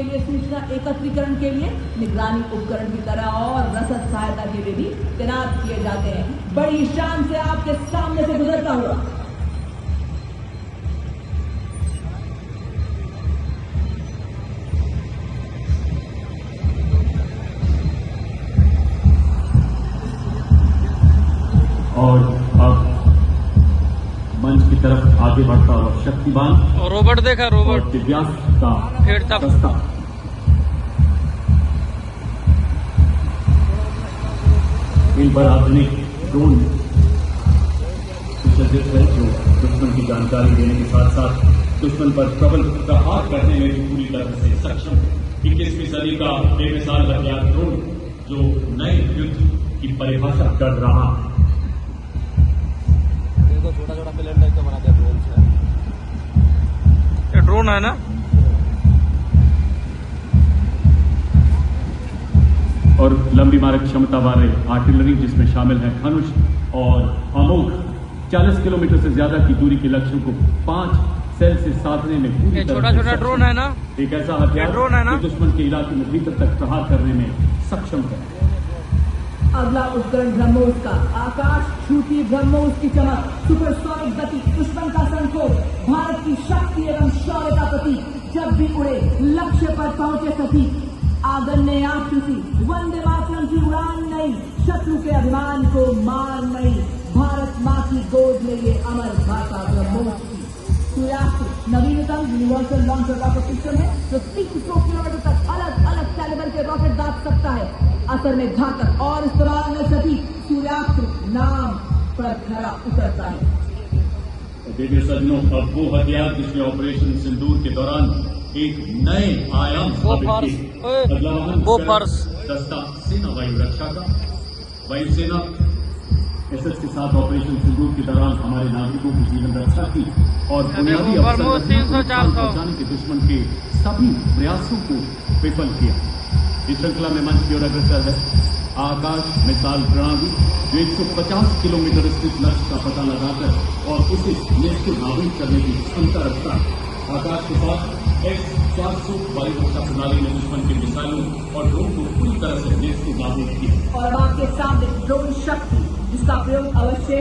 के लिए, सूचना एकत्रीकरण के लिए, निगरानी उपकरण की तरह और रसद सहायता के लिए भी तैनात किए जाते हैं। बड़ी शान से आपके सामने से गुजरता हुआ और अब मंच की तरफ आगे बढ़ता हुआ शक्तिवान और रोबोट देखा, रोबोट और दिव्यांग का दस्ता। इन पर आधुनिक ड्रोन सुसज्जित है जो दुश्मन की जानकारी देने के साथ साथ दुश्मन पर प्रबल प्रहार करने में भी पूरी तरह से सक्षम है। 21वीं सदी का बेमिसाल हथियार ड्रोन जो नए युद्ध की परिभाषा कर रहा है। छोटा छोटा प्लेन टाइप का बना दिया ड्रोन से। ये ड्रोन है ना। और लंबी मारक क्षमता वाले आर्टिलरी जिसमें शामिल है धनुष और अमोघ 40 किलोमीटर से ज्यादा की दूरी के लक्ष्यों को 5 सेल से साधने में पूरी तरह छोटा छोटा ड्रोन है ना। एक ऐसा हथियार ड्रोन है ना जो दुश्मन के इलाके में भीतर तक प्रहार करने में सक्षम है। अगला उपकरण ब्रह्मोस का आकाश छूती ब्रह्मोस की चमक, सुपरसोनिक गति, दुश्मन का संकोच, भारत की शक्ति एवं शौर्य का प्रतीक। जब भी उड़े लक्ष्य पर पहुंचे सटीक। आगन ने आकृति, वंदे मातरम की उड़ान नहीं, शत्रु के अभिमान को मार नहीं। भारत माँ की गोद में ये अमर भाषा ब्रह्मोस की। सूर्यास्त्र नवीनतम यूनिवर्सल लॉन्चर रॉकेट सिस्टम है जो 300 किलोमीटर तक अलग अलग कैलिबर के रॉकेट दाग सकता है। असर में घातक और इस्तेमाल में सटीक सूर्यास्त्र नाम पर खरा उतरता है। देखिए सज्जनों, अब वो हथियार जिसने ऑपरेशन सिंदूर के दौरान एक नए आयाम साबित किए। वो फर्श दस्ता सेना वायु रक्षा का। वायुसेना एसएस के साथ ऑपरेशन सिंदूर के दौरान हमारे नागरिकों की जीवन रक्षा की और बुनियादी पहुंचाने के दुश्मन के सभी प्रयासों को विफल किया। इस श्रृंखला में मंच की ओर अग्रसर है आकाश मिसाइल प्रणाली जो 150 किलोमीटर स्थित लक्ष्य का पता लगाकर और उसे नेस्तनाबूद करने की क्षमता रखता है। आकाश के साथ X-400 वायु रक्षा प्रणाली ने दुश्मन के मिसाइलों और ड्रोन को पूरी तरह से नेस्तनाबूद किया। और अब आपके सामने ड्रोन शक्ति जिसका प्रयोग अवश्य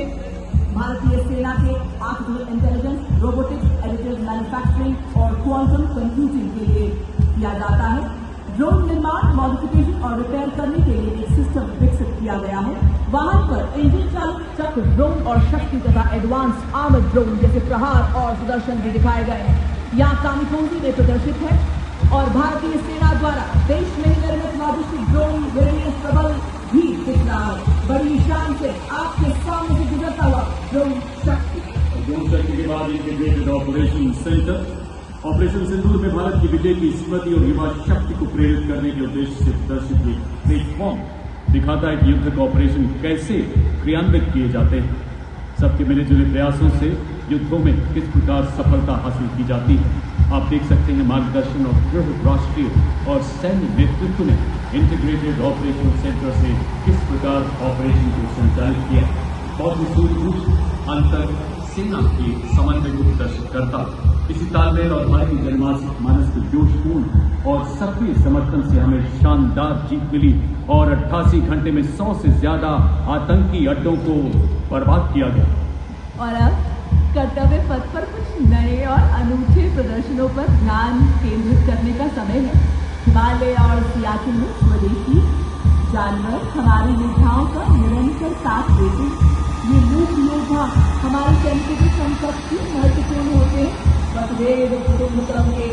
भारतीय सेना के artificial intelligence, robotics, additive manufacturing और क्वांटम कंप्यूटिंग के लिए किया जाता है। ड्रोन निर्माण, मॉडिफिकेशन और रिपेयर करने के लिए एक सिस्टम विकसित किया गया है। वाहन पर इंजन चालित चक्र ड्रोन और शक्ति तथा एडवांस आर्मर्ड ड्रोन जैसे प्रहार और सुदर्शन भी दिखाए गए हैं। यहाँ कामिकोजी में प्रदर्शित है और भारतीय सेना द्वारा देश में ही निर्मित लॉजिस्टिक ड्रोन वेरिएंट प्रबल भी दिख रहा है। बड़ी शान से आपके सामने से गुजरता हुआ ड्रोन शक्ति। ड्रोन शक्ति के बाद इंटीग्रेटेड ऑपरेशन सेंटर ऑपरेशन सिंदूर में भारत की विजय की स्मृति और युवा शक्ति को प्रेरित करने के उद्देश्य से प्रदर्शित एक प्लेटफॉर्म दिखाता है कि युद्ध का ऑपरेशन कैसे क्रियान्वित किए जाते हैं। सबके मिलेजुले प्रयासों से युद्धों में किस प्रकार सफलता हासिल की जाती है। आप देख सकते हैं मार्गदर्शन और दृढ़ राष्ट्रीय और सैन्य नेतृत्व ने इंटीग्रेटेड ऑपरेशन सेंटर से किस प्रकार ऑपरेशन को संचालित किया। बहुत ही सूझबूझ अंतर सेना के समन्वय को प्रदर्शित करता है। इसी तालमेल और भारतीय जनमानस के जोशपूर्ण और सक्रिय समर्थन से हमें शानदार जीत मिली और 88 घंटे में 100 से ज्यादा आतंकी अड्डों को बर्बाद किया गया। और अब कर्तव्य पथ पर कुछ नए और अनूठे प्रदर्शनों पर ध्यान केंद्रित करने का समय है। हिमालय और सियाचिन में स्वदेशी जानवर हमारी योद्धाओं का निरंतर साथ देते हैं। ये मूक योद्धा हमारे सैनिकों के संकट की महत्वपूर्ण होते हैं। मतभेद कुटुंब क्रम के